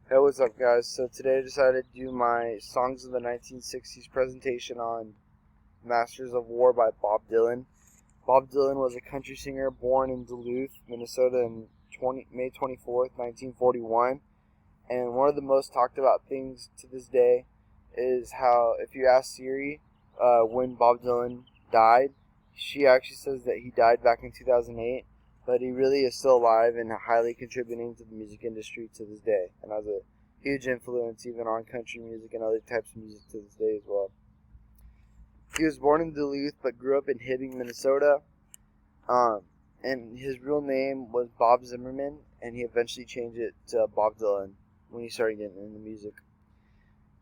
Hey, what's up, guys? So today I decided to do my Songs of the 1960s presentation on Masters of War by Bob Dylan. Bob Dylan was a country singer born in Duluth, Minnesota on May 24th, 1941. And one of the most talked about things to this day is how, if you ask Siri when Bob Dylan died, she actually says that he died back in 2008. But he really is still alive and highly contributing to the music industry to this day, and has a huge influence even on country music and other types of music to this day as well. He was born in Duluth but grew up in Hibbing, Minnesota, and his real name was Bob Zimmerman, and he eventually changed it to Bob Dylan when he started getting into music.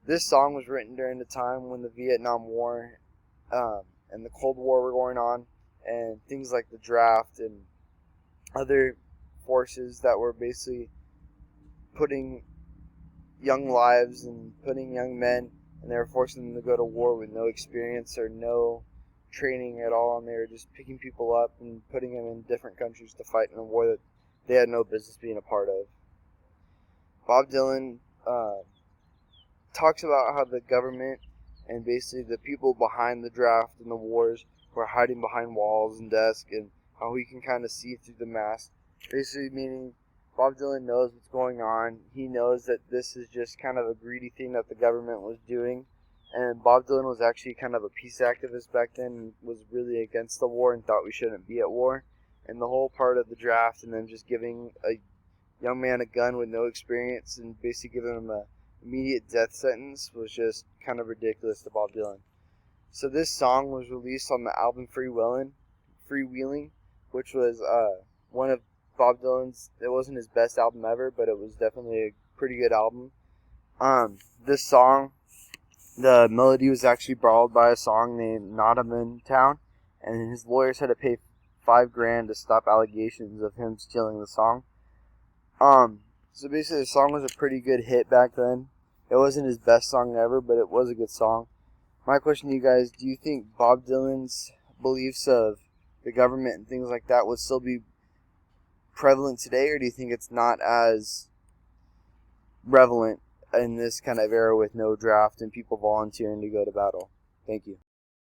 This song was written during the time when the Vietnam War and the Cold War were going on, and things like the draft and other forces that were basically putting young lives and putting young men, and they were forcing them to go to war with no experience or no training at all, and they were just picking people up and putting them in different countries to fight in a war that they had no business being a part of. Bob Dylan talks about how the government and basically the people behind the draft and the wars were hiding behind walls and desks, and how he can kind of see through the mask. Basically meaning Bob Dylan knows what's going on. He knows that this is just kind of a greedy thing that the government was doing. And Bob Dylan was actually kind of a peace activist back then and was really against the war and thought we shouldn't be at war. And the whole part of the draft and then just giving a young man a gun with no experience and basically giving him a immediate death sentence was just kind of ridiculous to Bob Dylan. So this song was released on the album Freewheeling, which was one of Bob Dylan's. It wasn't his best album ever, but it was definitely a pretty good album. This song, the melody was actually borrowed by a song named Nottingham Town, and his lawyers had to pay $5,000 to stop allegations of him stealing the song. So basically the song was a pretty good hit back then. It wasn't his best song ever, but it was a good song. My question to you guys, do you think Bob Dylan's beliefs of the government and things like that would still be prevalent today, or do you think it's not as prevalent in this kind of era with no draft and people volunteering to go to battle? Thank you.